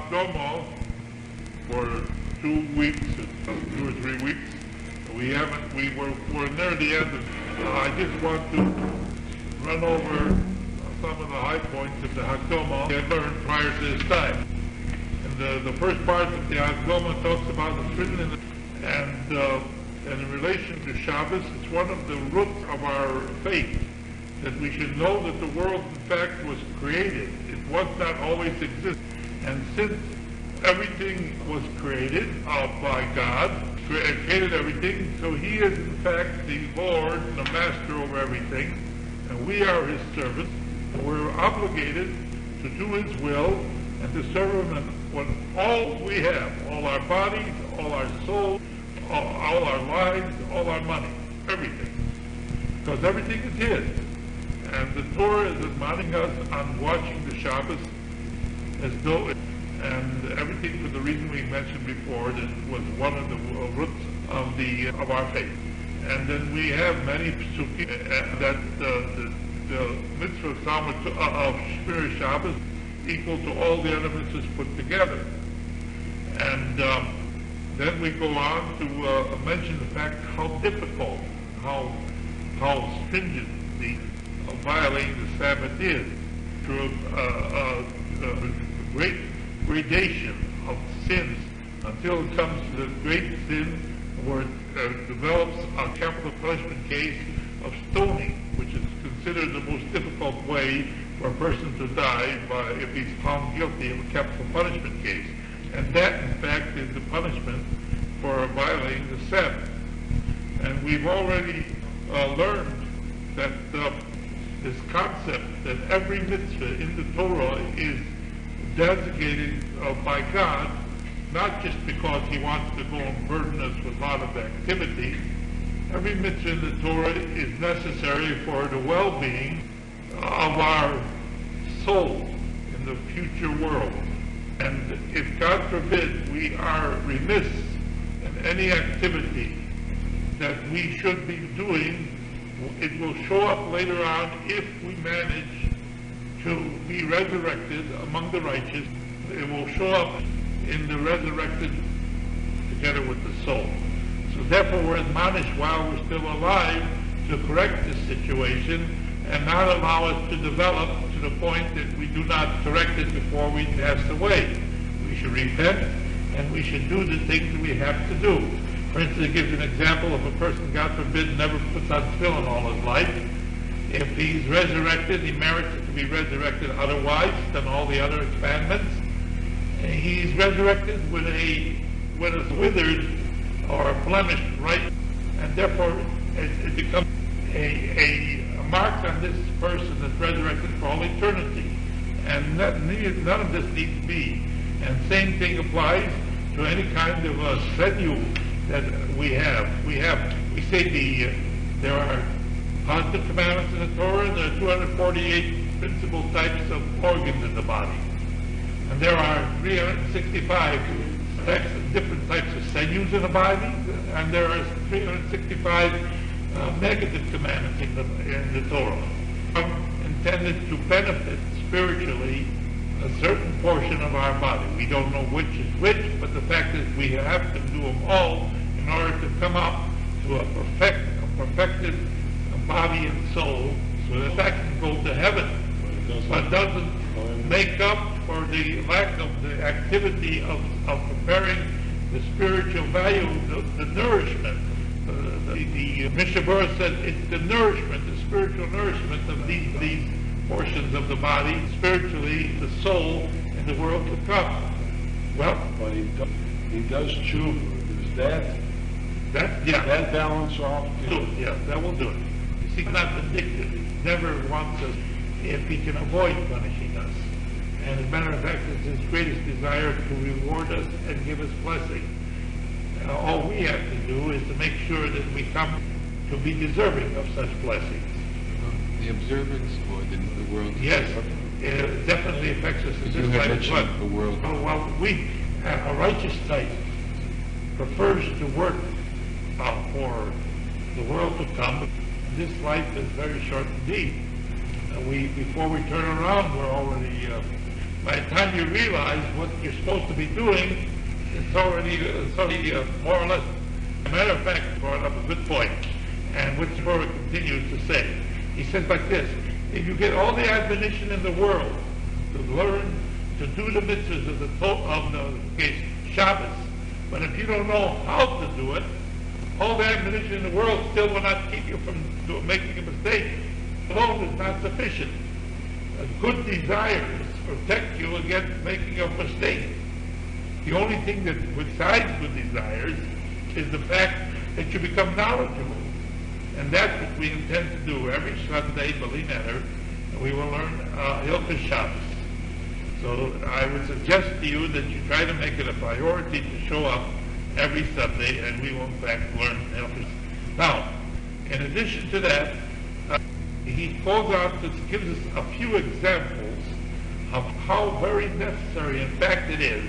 Hakdama for 2 weeks, 2 or 3 weeks. We're near the end of I just want to run over some of the high points of the Hakdama I had learned prior to this time. And the first part of the Hakdama talks about the Friedlander, and in relation to Shabbos, it's one of the roots of our faith, that we should know that the world in fact was created. It was not always exist. And since everything was created by God, created everything, so He is in fact the Lord, the Master over everything, and we are His servants, and we're obligated to do His will and to serve Him with all we have, all our bodies, all our souls, all our lives, all our money, everything. Because everything is His. And the Torah is admonishing us on watching the Shabbos as though and everything for the reason we mentioned before, that was one of the roots of our faith. And then we have many psukim that the mitzvah of Shmir Shabbos equal to all the other mitzvahs put together. And then we go on to mention the fact how difficult, how stringent the violating the Sabbath is, through a great gradation of sins until it comes to the great sin where it develops a capital punishment case of stoning, which is considered the most difficult way for a person to die if he's found guilty of a capital punishment case. And that, in fact, is the punishment for violating the Sabbath. And we've already learned that this concept that every mitzvah in the Torah is designated by God, not just because He wants to go and burden us with a lot of activity. Every mitzvah in the Torah is necessary for the well-being of our soul in the future world. And if, God forbid, we are remiss in any activity that we should be doing, it will show up later on if we manage to be resurrected among the righteous. It will show up in the resurrected together with the soul. So therefore we're admonished while we're still alive to correct this situation and not allow us to develop to the point that we do not correct it before we pass away. We should repent and we should do the things that we have to do. For instance, it gives an example of a person, God forbid, never puts on tefillin all his life. If he's resurrected, he merits to be resurrected otherwise than all the other commandments. And he's resurrected with a withered or blemished right, and therefore it becomes a mark on this person that's resurrected for all eternity. And none of this needs to be. And same thing applies to any kind of a sinew that we have. We say there are positive commandments in the Torah, and there are 248 principal types of organs in the body. And there are 365 different types of sinews in the body, and there are 365 negative commandments in the Torah, intended to benefit spiritually a certain portion of our body. We don't know which is which, but the fact is we have to do them all in order to come up to a perfected body and soul, so that can go to heaven, but doesn't make up for the lack of the activity of preparing the spiritual value, the nourishment. The Mishabura said it's the nourishment, the spiritual nourishment of these portions of the body, spiritually, the soul, in the world to come. Well, but he does tshuva. Does that balance off? Yeah, that will do it. You see, not vindictive. He never wants us if he can avoid punishing us. And as a matter of fact, it's his greatest desire to reward us and give us blessing. All we have to do is to make sure that we come to be deserving of such blessings. The observance or the world? Yes, it definitely affects us in this life. But the world. Well, a righteous type prefers to work for the world to come. This life is very short indeed. Before we turn around, we're already by the time you realize what you're supposed to be doing, it's already more or less. As a matter of fact, he brought up a good point, and which Torah continues to say. He says like this: if you get all the admonition in the world to learn to do the mitzvahs of the Shabbos, but if you don't know how to do it, all the admonition in the world still will not keep you from making a mistake. Alone is not sufficient. Good desires protect you against making a mistake. The only thing that besides good desires is the fact that you become knowledgeable. And that's what we intend to do every Sunday, Friedlander, and we will learn Hilchos Shabbos. So I would suggest to you that you try to make it a priority to show up every Sunday, and we will in fact learn Hilchos. Now, in addition to that, he goes on to give us a few examples of how very necessary, in fact, it is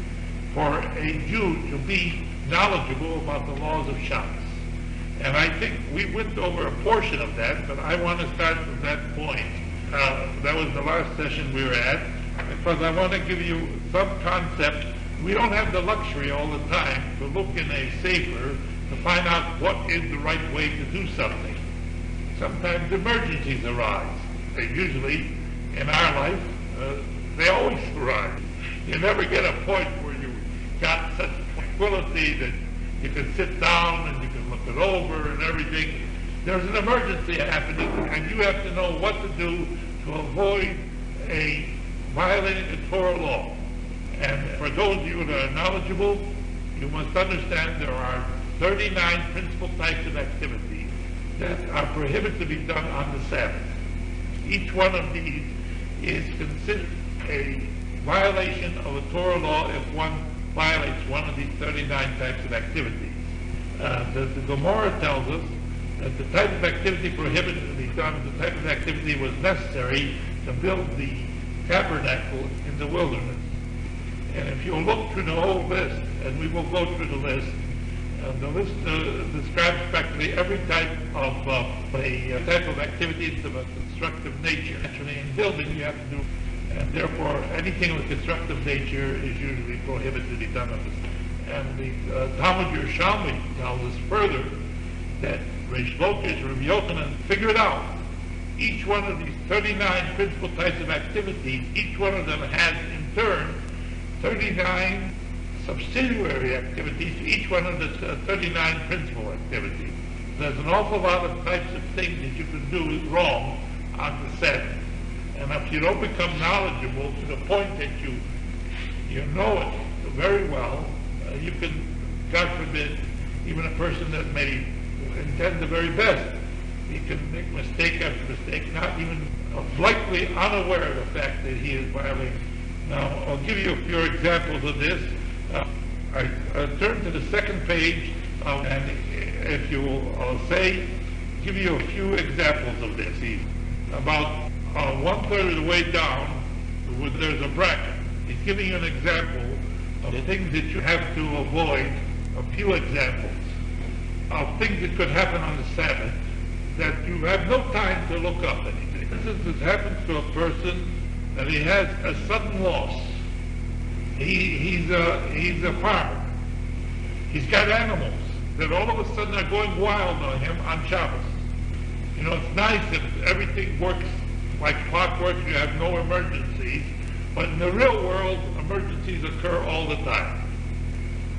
for a Jew to be knowledgeable about the laws of Shabbos. And I think we went over a portion of that, but I want to start from that point. That was the last session we were at, because I want to give you some concept. We don't have the luxury all the time to look in a sefer to find out what is the right way to do something. Sometimes emergencies arise. They usually, in our life, they always arise. You never get a point where you got such tranquility that you can sit down and you can look it over and everything. There's an emergency happening, and you have to know what to do to avoid violating the Torah law. And for those of you that are knowledgeable, you must understand there are 39 principal types of activities that are prohibited to be done on the Sabbath. Each one of these is considered a violation of the Torah law if one violates one of these 39 types of activities. The Gemara tells us that the type of activity prohibited to be done, the type of activity was necessary to build the tabernacle in the wilderness. And if you look through the whole list, and we will go through the list describes practically every type of activities of a constructive nature. Actually, in building, you have to do, and therefore, anything of a constructive nature is usually prohibited to be done on this. And the Talmud Yerushalmi tells us further that Reish Lakish, Rabbi Yochanan figured out each one of these 39 principal types of activities. Each one of them has, in turn, 39 subsidiary activities to each one of the 39 principal activities. There's an awful lot of types of things that you can do wrong on the Sabbath. And if you don't become knowledgeable to the point that you know it very well, you can, God forbid, even a person that may intend the very best, he can make mistake after mistake, not even likely unaware of the fact that he is violating. Now, I'll give you a few examples of this. I turn to the second page, and if you will give you a few examples of this. About 1/3 of the way down, there's a bracket. He's giving you an example of the things that you have to avoid, a few examples of things that could happen on the Sabbath that you have no time to look up anything. For instance, it happens to a person that he has a sudden loss. He's a farmer. He's got animals that all of a sudden are going wild on him on Shabbos. You know, it's nice if everything works like clockwork, you have no emergencies, but in the real world, emergencies occur all the time.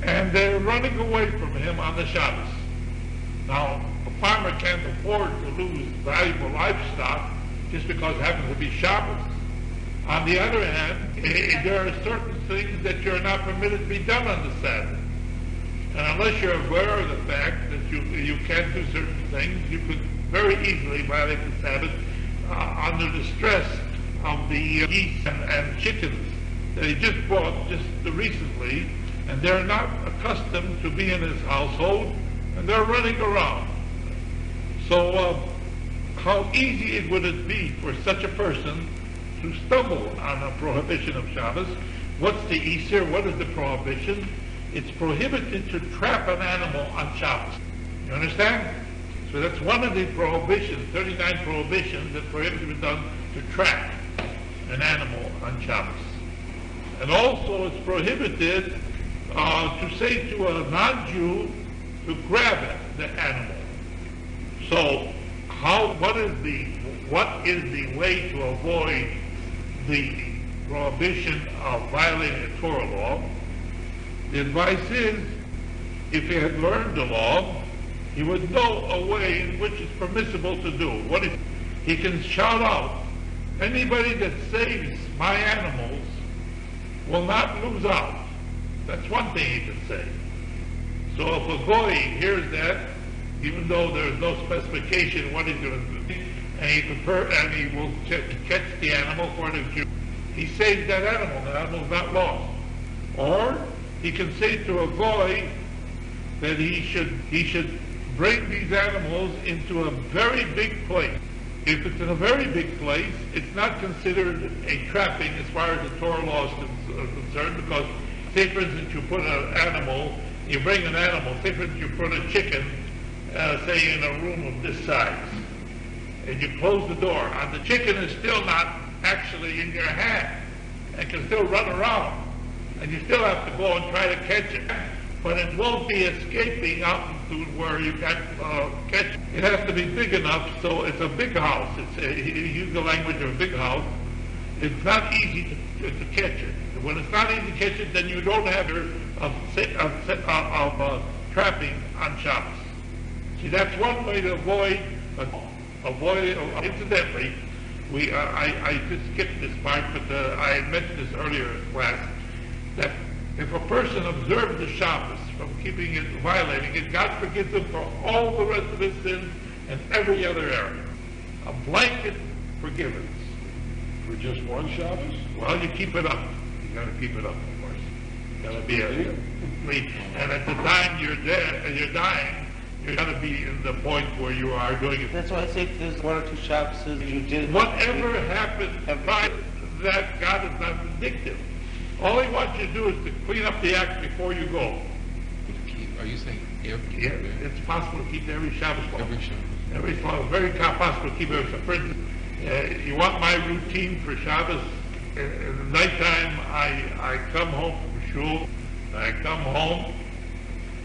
And they're running away from him on the Shabbos. Now, a farmer can't afford to lose valuable livestock just because it happens to be Shabbos. On the other hand, there are certain things that you're not permitted to be done on the Sabbath. And unless you're aware of the fact that you can't do certain things, you could very easily violate the Sabbath under the stress of the geese and chickens that he just bought just recently, and they're not accustomed to be in his household, and they're running around. So how easy would it be for such a person to stumble on a prohibition of Shabbos? What's the Easter? What is the prohibition? It's prohibited to trap an animal on Shabbos. You understand? So that's one of the prohibitions, 39 prohibitions that prohibit to be done to trap an animal on Shabbos. And also it's prohibited to say to a non-Jew to grab it, the animal. So what is the way to avoid the prohibition of violating a Torah law? The advice is, if he had learned the law, he would know a way in which it's permissible to do. He can shout out, anybody that saves my animals will not lose out. That's one thing he can say. So if a goy hears that, even though there is no specification what he's going to do, and he will catch the animal for the Jew, he saves that animal. The animal's not lost. Or he can say to a goy that he should bring these animals into a very big place. If it's in a very big place, it's not considered a trapping as far as the Torah law is concerned, because, say for instance, you put an animal, you bring an animal, say for instance, you put a chicken, say in a room of this size, and you close the door, and the chicken is still not actually in your hand, and can still run around, and you still have to go and try to catch it. But it won't be escaping out to where you can catch it. It has to be big enough, so it's a big house. Use the language of a big house. It's not easy to catch it. When it's not easy to catch it, then you don't have trapping on Shabbos. See, that's one way to avoid. Incidentally, I just skipped this part, but I had mentioned this earlier in class, that if a person observes the Shabbos from keeping it, violating it, God forgives him for all the rest of his sins and every other area. A blanket forgiveness. For just one Shabbos? Well, you keep it up. You got to keep it up, of course. You got to be and at the time you're dying, you got to be in the point where you are doing it. That's why I say if there's one or two Shabbos you did. Whatever happens, that God is not vindictive. All he wants you to do is to clean up the act before you go. Are you saying every? Yeah, it's possible to keep every Shabbos. Every Shabbos. Every Shabbos. Very possible to keep every Shabbos. For instance, you want my routine for Shabbos? In the nighttime, I come home from shul. I come home,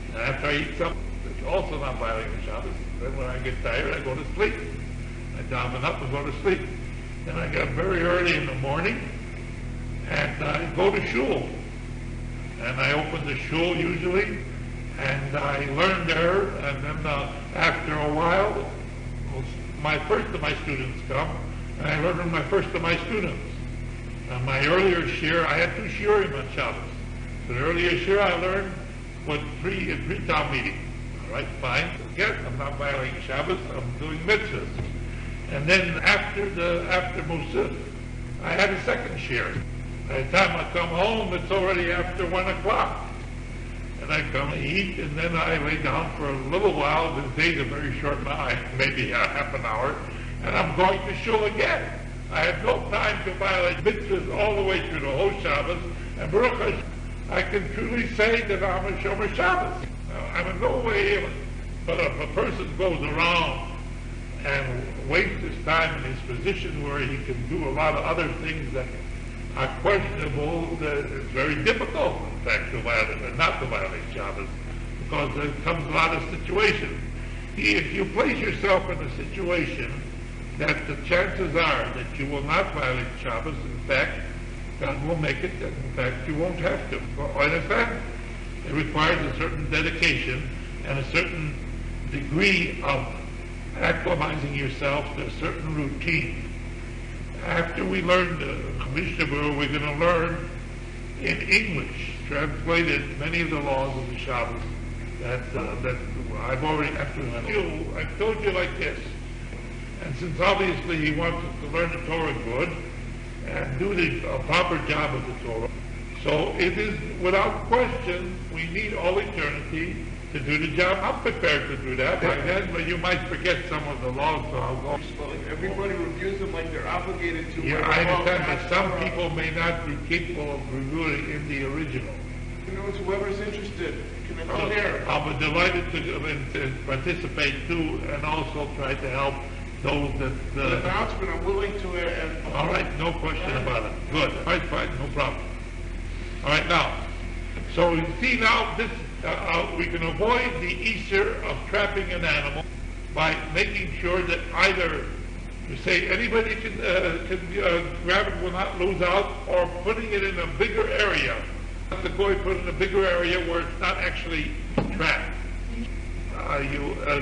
and after I eat something, it's also not violating Shabbos. Then when I get tired, I go to sleep. I daven up and go to sleep. Then I get up very early in the morning, and I go to shul. And I open the shul usually, and I learn there, and then after a while, my first of my students come, and I learn from my first of my students. My earlier shir, I had 2 shiurim on Shabbos. The earlier shir I learned was pre-town meeting. All right, fine. Again, I'm not violating Shabbos, I'm doing mitzvahs. And then after Musaf, I had a second shir. By the time I come home, it's already after 1 o'clock. And I come and eat, and then I lay down for a little while. The day's a very short now, maybe half an hour, and I'm going to shul again. I have no time to violate mitzvahs all the way through the whole Shabbos, and Baruch Hashem, I can truly say that I'm a Shomer Shabbos. I'm in no way able. But if a person goes around and wastes his time in his position where he can do a lot of other things that are questionable, it's very difficult, in fact, to violate, and not to violate Shabbos, because there comes a lot of situations. If you place yourself in a situation that the chances are that you will not violate Shabbos, in fact, God will make it that, in fact, you won't have to. And in fact, it requires a certain dedication and a certain degree of acclimatizing yourself to a certain routine. After we learn the Mishnah, we're going to learn in English, translated many of the laws of the Shabbos that I've already, I've told you like this. And since obviously he wants us to learn the Torah good and do the proper job of the Torah, so it is without question we need all eternity to do the job. I'm prepared to do that. By then, but you might forget some of the laws, so I'll go. Well, if everybody reviews them like they're obligated to. Yeah, I understand that some people may not be capable of reviewing in the original. You know, it's whoever's interested can come here. I'll be delighted to participate too, and also try to help those that. The announcement, I'm willing to. All right, no question about it. Good. All right, fine, no problem. All right, now, so you see now this, we can avoid the Easter of trapping an animal by making sure that either you say anybody can grab it, will not lose out, or putting it in a bigger area. Let the goy put it in a bigger area where it's not actually trapped.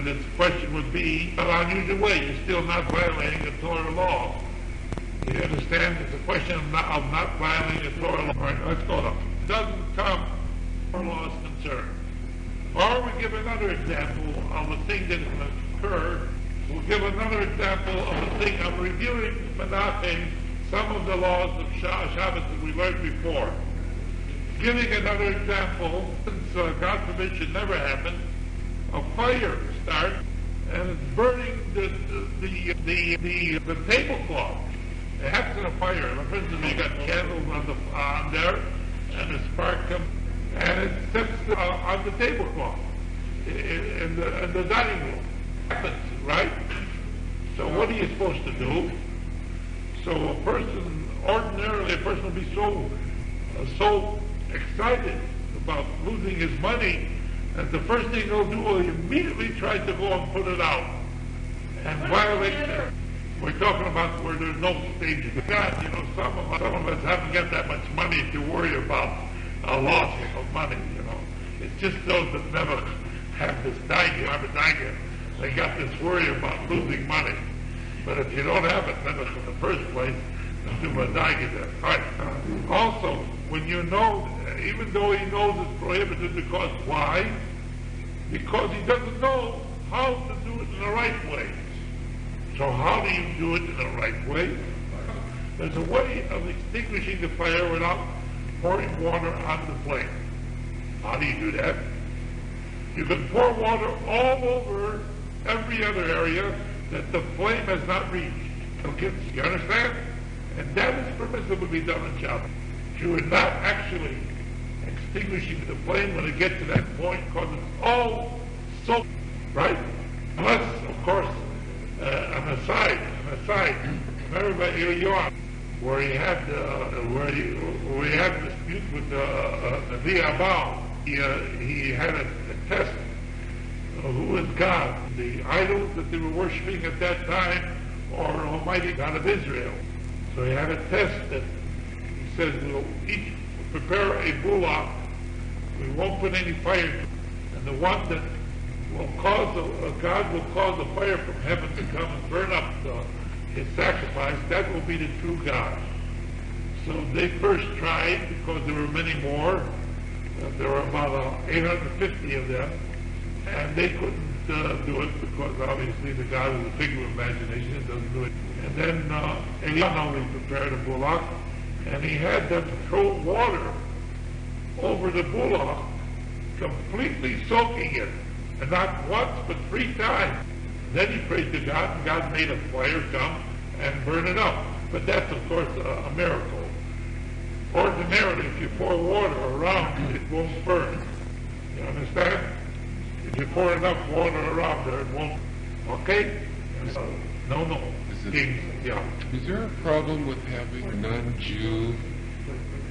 This question would be an unusual way. You're still not violating the Torah law. You understand? It's a question of not violating the Torah law. All right, let's go on. It doesn't come where law is concerned. Or we give another example of a thing that can occur. We'll give another example of a thing. I'm reviewing Menachem, some of the laws of Shabbos that we learned before. Giving another example, since God forbid should never happen, a fire starts and it's burning the tablecloth. It happens in a fire. For instance, you got candles on there, and the spark comes and it sets on the tablecloth in the dining room. Happens, right? So what are you supposed to do? So ordinarily a person will be so excited about losing his money that the first thing he'll do will immediately try to go and put it out and violate it. We're talking about where there's no stage of God. Some of us haven't got that much money to worry about a loss of money. It's just those that never have this daige. They got this worry about losing money. But if you don't have it, then in the first place, do a daige there. Right. Also, when you know, even though he knows it's prohibited, because why? Because he doesn't know how to do it in the right way. So how do you do it in the right way? There's a way of extinguishing the fire without pouring water on the flame. How do you do that? You can pour water all over every other area that the flame has not reached. Okay? You understand? And that is permissible to be done on Shabbos. You are not actually extinguishing the flame when it gets to that point because it's all soaked, right? Unless, of course, an aside, remember Eliyahu, where he had dispute with the Rabbi. He had a test of who is God, the idols that they were worshiping at that time, or Almighty God of Israel. So he had a test that he says we'll each prepare a bullock. We won't put any fire to it, and the one that will cause God will cause a fire from heaven to come and burn up his sacrifice. That will be the true God. So they first tried because there were many more. There were about 850 of them, and they couldn't do it because obviously the God is a figure of imagination and doesn't do it. And then Eliyahu prepared a bullock, and he had them throw water over the bullock, completely soaking it, and not once but 3 times. Then he prayed to God, and God made a fire come and burn it up. But that's, of course, a miracle. Ordinarily, if you pour water around, it won't burn. You understand? If you pour enough water around there, it won't. Okay? No. Is there a problem with having a non-Jew,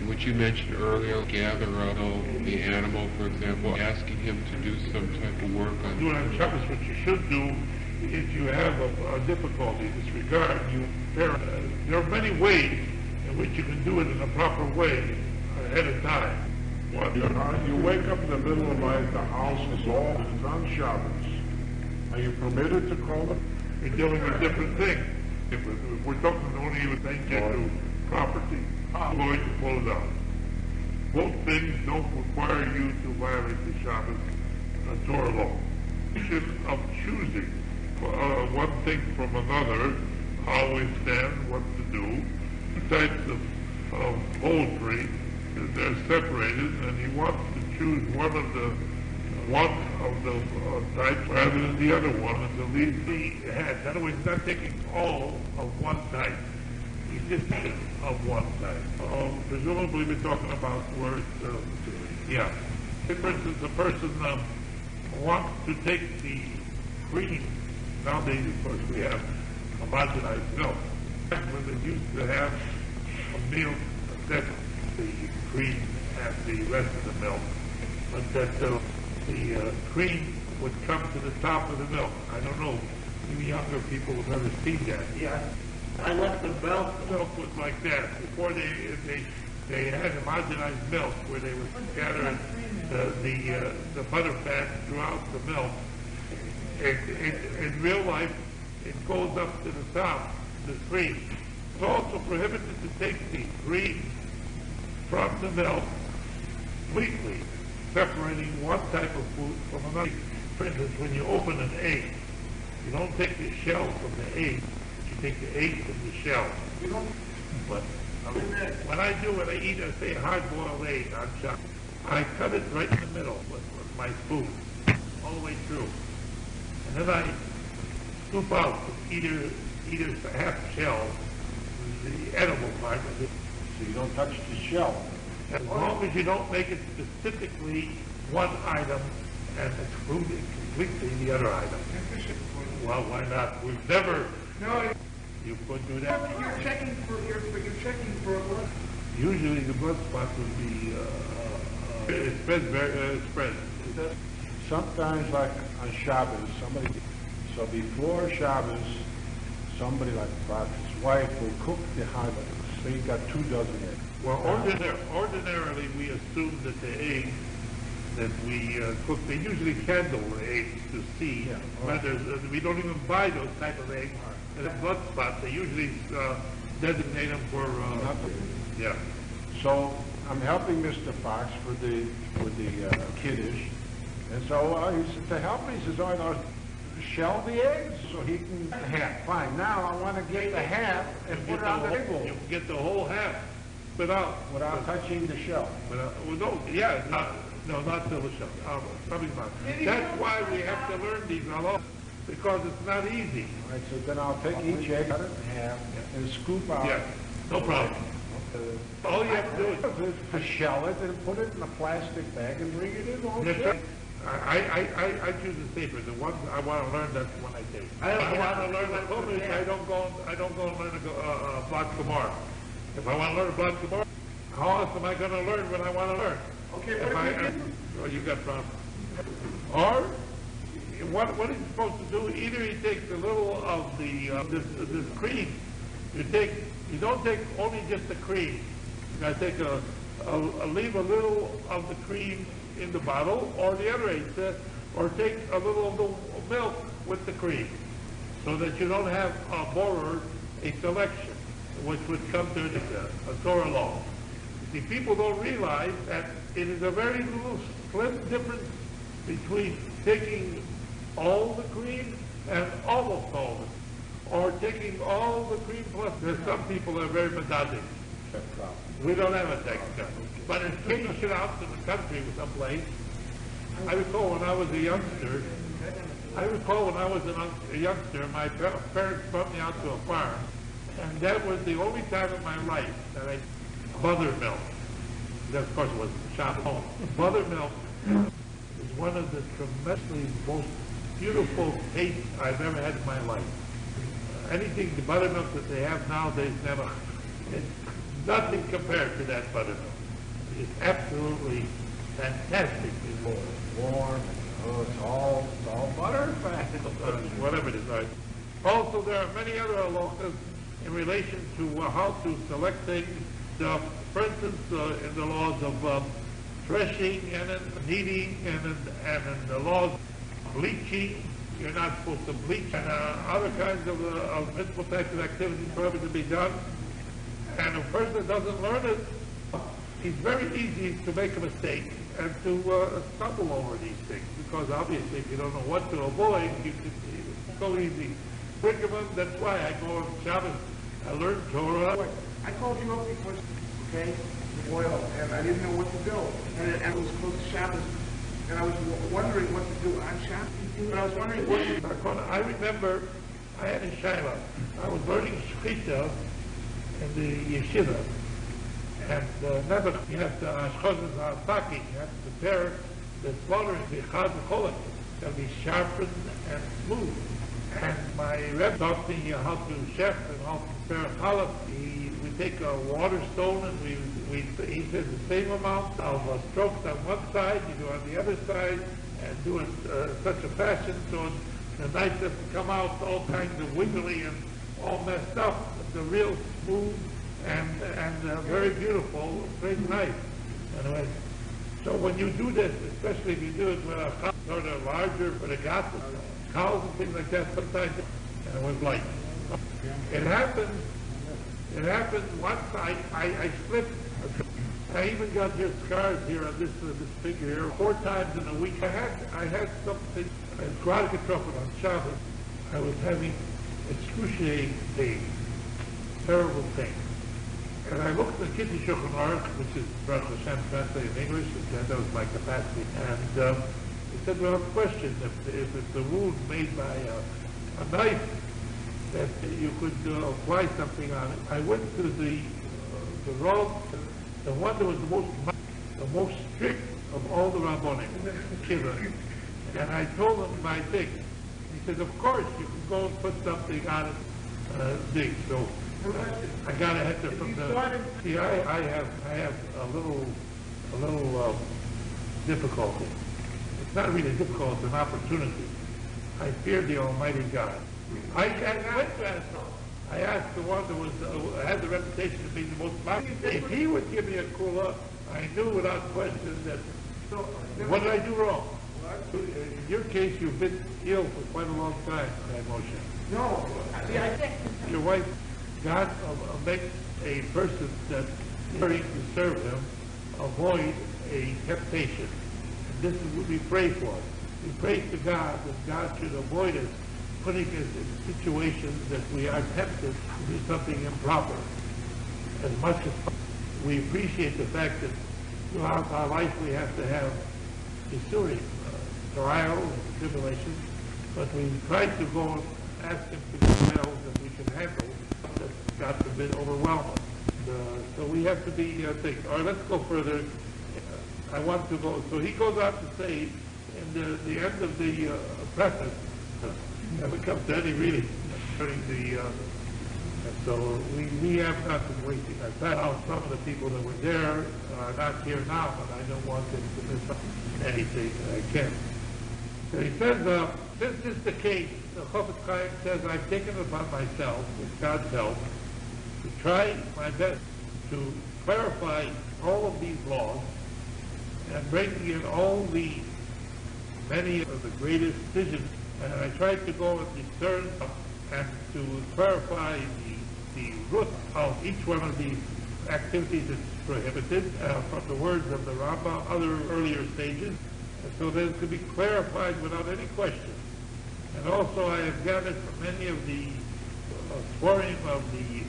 which you mentioned earlier, gather up the animal, for example, asking him to do some type of work on doing on Shabbos? What you should do, if you have a difficulty in this regard, there are many ways in which you can do it in a proper way ahead of time. You wake up in the middle of the night, the house is all, it's on Shabbos. Are you permitted to call it? You're dealing with different things. If we're talking only with danger to property, I'm going to pull it out. Both things don't require you to violate the Shabbos Torah law. Of choosing one thing from another, how we stand, what to do. Types of poultry, they're separated, and he wants to choose one of the types rather than the other one, and to leave the head. In other words, he's not taking all of one type. He's just taking of one type. Presumably we're talking about where it's, For instance, a person wants to take the cream. Nowadays, of course, we have homogenized milk. When they used to have a milk that's the cream and the rest of the milk, but that the cream would come to the top of the milk. I don't know, maybe younger people have never seen that. Yeah. I left the belt. Milk was like that. Before they had homogenized milk where they would scatter the butter fat throughout the milk. In real life, it goes up to the top, the cream. It's also prohibited to take the cream from the milk completely, separating one type of food from another. For instance, when you open an egg, you don't take the shell from the egg, you take the egg from the shell. But when I do it, I eat, say, a hard-boiled egg on Shabbos. I cut it right in the middle with my spoon, all the way through. And then I scoop out either half shell, the edible part of it. So you don't touch the shell. As long as you don't make it specifically one item and exclude completely the other item. Well, why not? We've never. No. You could do that. You're checking for a blood. Usually the blood spot would be spread. Sometimes, like on Shabbos, so before Shabbos, somebody like his wife will cook the halibut. So you got 2 dozen eggs. Well, ordinarily we assume that the eggs that we cook, they usually candle the eggs to see whether we don't even buy those type of eggs. The blood spots, they usually designate them for yeah. So I'm helping Mr. Fox for the kiddush, and so he said to help me. He says, "Oh, no, shell the eggs so he can half." Fine. Now I want to get the half and put it on the table. You can get the whole half without touching the shell. Well, no, yeah, not till the shell. Something about it. That's why we have to learn these because it's not easy. All right, so then I'll take each egg, cut it in half, and scoop out. Yeah, no problem. All you have to do is to shell it and put it in a plastic bag and bring it in. I choose the safer. The ones I want to learn, that's the one I take. I want to learn the Chumash. I don't go and learn a Block Gemara. If I want to learn a Block Gemara, how else am I going to learn what I want to learn? Okay, you got problems. Or what is he supposed to do? Either he takes a little of this cream. You don't take only just the cream. You got to take leave a little of the cream in the bottle, or the other eight, or take a little of the milk with the cream, so that you don't have a selection, which would come to a Torah law. See, people don't realize that it is a very little slim difference between taking all the cream and almost all of it, or taking all the cream plus. There's some people that are very pedantic. We don't have a text, but in case you get out to the country or someplace, I recall when I was a youngster, my parents brought me out to a farm, and that was the only time in my life that I buttermilk. That, of course, was Shabbos. Buttermilk is one of the tremendously most beautiful tastes I've ever had in my life. Anything, the buttermilk that they have nowadays, it's nothing compared to that buttermilk. It's absolutely fantastic. It's warm, it's all butter fat. Whatever it is, right. Also, there are many other halachas in relation to how to select things. For instance, in the laws of threshing and in kneading and in the laws of bleaching, you're not supposed to bleach, and other kinds of mitzvah types of activities prohibited to be done. And a person that doesn't learn it, it's very easy to make a mistake and to stumble over these things, because obviously if you don't know what to avoid, it's so easy. Think of them. That's why I go on Shabbos. I learn Torah. I called you up because, the oil, and I didn't know what to do. And it was close to Shabbos, and I was wondering what to do on Shabbos. But I was wondering what to do. I remember I had a Shiloh. I was learning Shechita in the yeshiva. And never, you have to ashchozes ha'ataki, you have to prepare the slaughtering, the chaz v'cholet, shall be sharpened and smooth. And my Rebbe taught me how to chef and how to prepare challah. We take a water stone and he says the same amount of strokes on one side, you do on the other side, and do it such a fashion so the knife doesn't come out all kinds of wiggly and all messed up. It's a real smooth and very beautiful straight knife. Anyway, so when you do this, especially if you do it with a sort of larger regatta, cows and things like that, sometimes it was light. It happened once I slipped. I even got here scars here on this figure here 4 times in a week. I had something, chronic trouble on Shabbos. I was having excruciating pain, terrible pain. And I looked at the Kitty Shulchan Aruch, which is Baruch Hashem translated in English, and that was my capacity. And he said, well, question, if it's a wound made by a knife, that you could apply something on it. I went to the one that was the most strict of all the Rabbonim, and I told him my thing. He said, of course, you can go and put something on it, dig. So I got a header from the. See, I have a little difficulty. It's not really difficult; it's an opportunity. I fear the Almighty God. I went to ask him. I asked the one that was had the reputation of being the most popular. If he would give me a kula, I knew without question that. So, what did I do wrong? In your case, you've been ill for quite a long time, Moshe. No. Your wife, God makes a person that caring to serve Him avoid a temptation. And this is what we pray for. We pray to God that God should avoid us putting us in situations that we are tempted to do something improper. As much as we appreciate the fact that throughout our life we have to have ensuing trials and tribulations, but we try to go and ask Him to do trials that we can handle, that God forbid overwhelm us. So we have to be thinking. All right, let's go further. I want to go. So he goes on to say in the end of the preface, never comes to any reading during the. So we have not been waiting. I found out some of the people that were there are not here now, but I don't want them to miss anything. I can't. So he says, this is the case. The Chofetz Chaim says, I've taken it upon myself, with God's help, to try my best to clarify all of these laws and bring in all the many of the greatest decisions. And I tried to go and discern and to clarify the root of each one of these activities that's prohibited from the words of the Rabbi, other earlier stages, and so that it could be clarified without any question. And also I have gathered from many of the swearing of the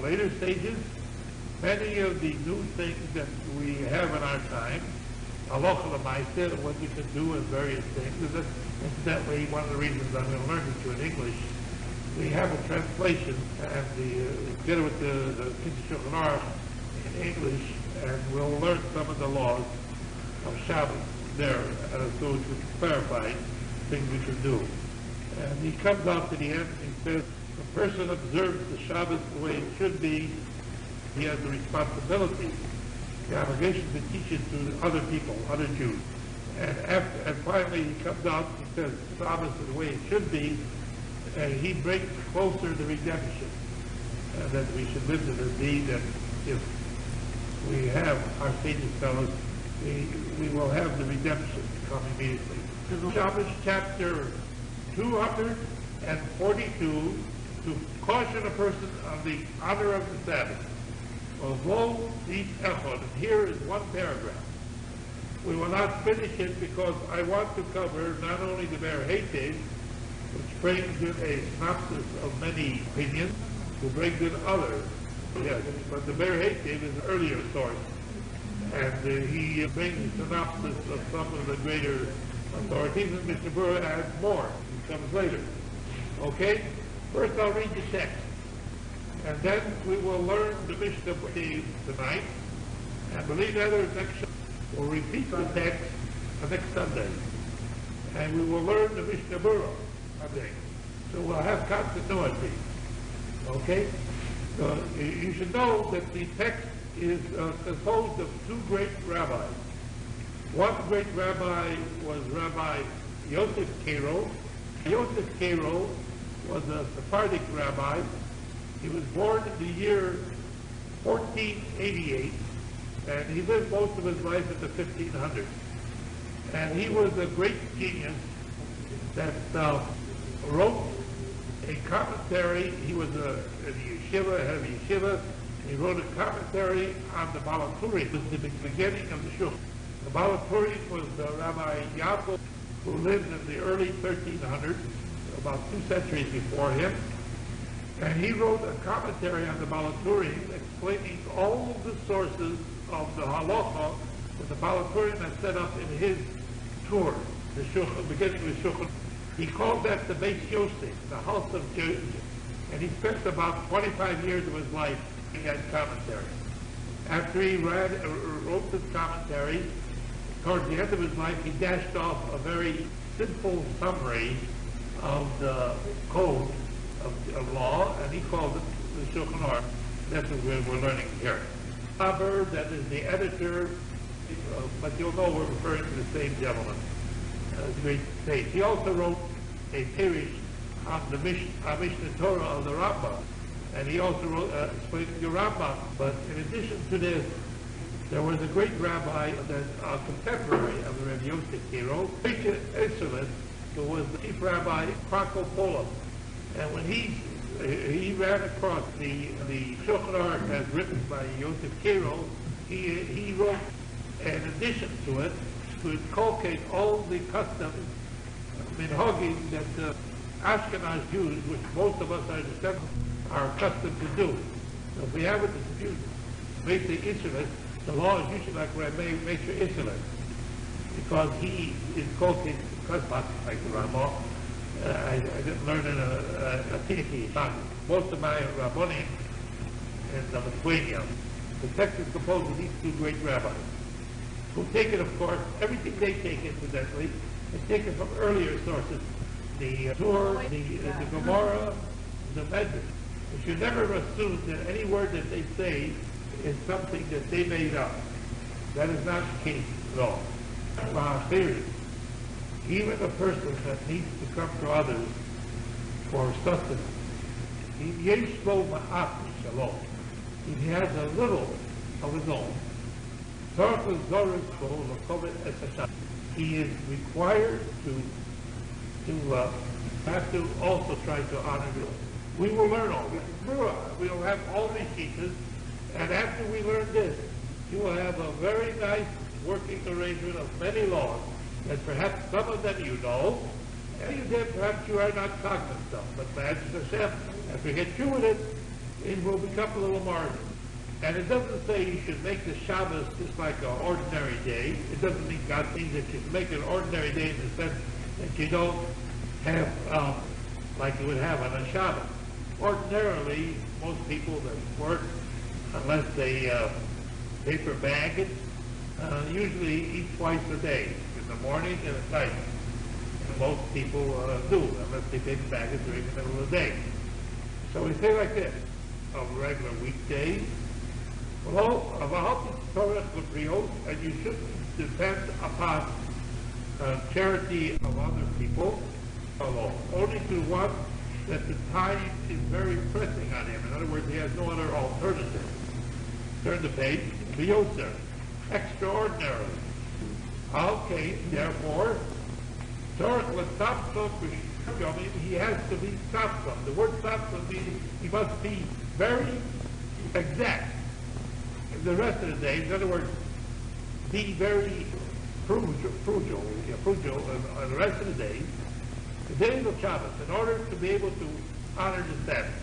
later stages, many of the new things that we have in our time, halacha l'maaseh, what you can do in various things. And that's incidentally one of the reasons I'm going to learn it to in English. We have a translation, and together with the Kitzur Shulchan Aruch in English, and we'll learn some of the laws of Shabbos there, so it's clarified things we can do. And he comes out to the end and he says, the person observes the Shabbos the way it should be, he has the responsibility, the obligation to teach it to other people, other Jews. And finally he comes out and he says, Shabbos is the way it should be, and he brings closer the redemption. That we should live to the deed that if we have, our sages tell us, we will have the redemption come immediately. Shabbos chapter 242, to caution a person on the honor of the Sabbath. Although these echod, and here is one paragraph. We will not finish it because I want to cover not only the Prohibited, which brings in a synopsis of many opinions, who brings in others. Yes, but the Prohibited is an earlier source. And he brings a synopsis of some of the greater authorities, and Mr. Burra adds more. He comes later. Okay? First I'll read the text. And then we will learn the Mishnah tonight. And believe that next we'll repeat the text next Sunday. And we will learn the Mishnah Burra Sunday. So we'll have continuity. Okay? So you should know that the text is composed of two great rabbis. One great rabbi was Rabbi Yosef Cairo. Yosef Cairo was a Sephardic rabbi. He was born in the year 1488, and he lived most of his life in the 1500s. And he was a great genius that wrote a commentary. He was a yeshiva, head of yeshiva. He wrote a commentary on the Balaturim. It was the beginning of the Shulchan. The Balaturim was Rabbi Yaakov, who lived in the early 1300s, about 2 centuries before him. And he wrote a commentary on the Balaturim explaining all the sources of the halacha that the Balaturim had set up in his tour, the Shulchan, beginning with Shulchan. He called that the Beis Yosef, the house of Joseph. And he spent about 25 years of his life in that commentary. After he wrote this commentary, towards the end of his life, he dashed off a very simple summary of the code of law, and he called it the Shulchan Aruch. That's what we're learning here. Rabbi, that is the editor, but you'll know we're referring to the same gentleman. Great sage. He also wrote a Pirish on the Mishnah Torah of the Rabbi, and he also wrote explained the Rabbi. But in addition to this, there was a great rabbi, a contemporary of the Rabbi Yosef Cairo, Israelite, who was the chief rabbi Krakow, Poland. And when he ran across the Shulchan Aruch as written by Yosef Cairo, he wrote an addition to it to inculcate all the customs, minhagim, that Ashkenaz Jews, which most of us are accustomed to do. So if we have a dispute, make the Israelite, the law is usually like Rabbi makes your Israelite, because he inculcates custom like the Ramah. I didn't learn in a Tiki. Most of my Rabbonim in Lithuania. The text is composed of these two great rabbis, who take it, of course, everything they take, incidentally, is taken from earlier sources. The Torah, the Gemara, the Medrash. You should never assume that any word that they say is something that they made up. That is not the case at all. Theory. Even a person that needs to come to others for sustenance, he has a little of his own. He is required to have to also try to honor you. We will learn all this. We will have all these pieces, and after we learn this, you will have a very nice working arrangement of many laws, and perhaps some of them you know, and you then perhaps you are not cognizant of. But Ma'aseh Hashem, as we get through with it, it will become a little margin. And it doesn't say you should make the Shabbos just like an ordinary day. It doesn't mean God means that you should make it an ordinary day in the sense that you don't have, like you would have on a Shabbos. Ordinarily, most people that work, unless they paper bag it, usually eat twice a day, in the morning and at night. And most people do, unless they paper bag it during the middle of the day. So we say like this, of regular weekdays, and you shouldn't depend upon charity of other people, only to one that the time is very pressing on him. In other words, he has no other alternative. Turn the page. Biyoser. Extraordinarily. Okay, therefore, he has to be tzapzam. The word tzapzam means he must be very exact. The rest of the day, in other words, be very frugal on the rest of the day, the days of Shabbos, in order to be able to honor the Sabbath.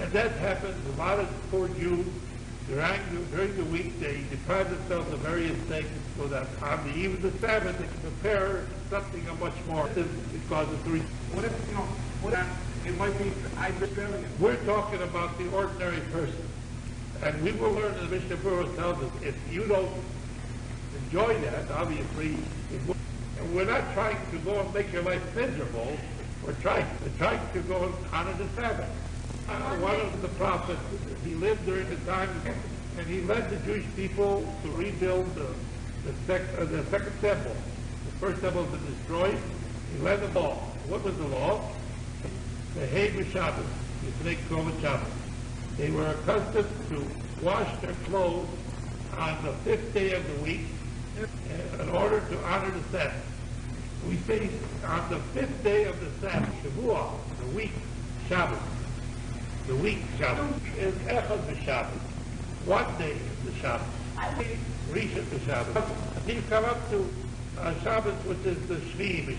And that happens, a lot of poor Jews, during the week, they deprive themselves of various things so that on the eve of the Sabbath, they can prepare something of much more because of the reason. What if, it might be extravagant? We're talking about the ordinary person. And we will learn, the Mishnah Berurah tells us, if you don't enjoy that, obviously, and we're not trying to go and make your life miserable, were trying to go and honor the Sabbath. One of the prophets, he lived during the time, and he led the Jewish people to rebuild the second temple. The first temple was destroyed. He led them all. What was the law? The Hebrew Shabbos. You make Prohibited Shabbos. They were accustomed to wash their clothes on the 5th day of the week in order to honor the Sabbath. We say on the 5th day of the Sabbath, Shavuot, the week Shabbos. The week Shabbos is Echad B'Shabbos. One day is the Shabbos. Rishon B'Shabbos. You come up to Shabbos, which is the Shvi.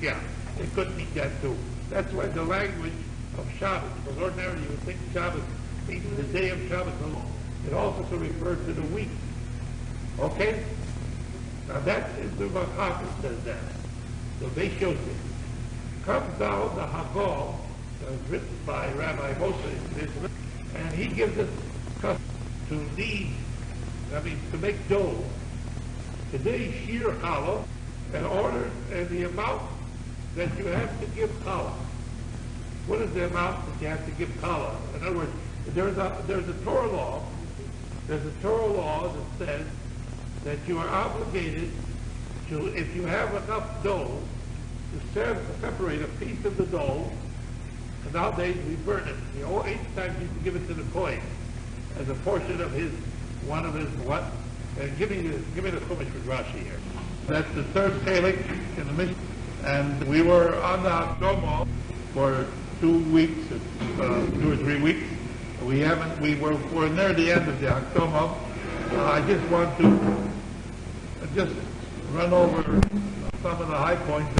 Yeah, it could be that too. That's why the language of Shabbos, because ordinarily you would think Shabbos means the day of Shabbos alone. It also could refer to the week. Okay? Now that is the Machaber says that. So they showed it. Comes down the Haggadah, written by Rabbi Moshe, and he gives us custom to knead, to make dough. Today, shear challah, and the amount that you have to give challah. What is the amount that you have to give challah? In other words, there's a Torah law. There's a Torah law that says that you are obligated to, if you have enough dough, to separate a piece of the dough. And nowadays we burn it. Each time you can give it to the kohen as a portion of one of his what? And give me the chumash with Rashi here. That's the third Pelik in the Mishnah. And we were on the Hakdama for 2 weeks, 2 or 3 weeks. We're near the end of the Hakdama. I just want to run over some of the high points.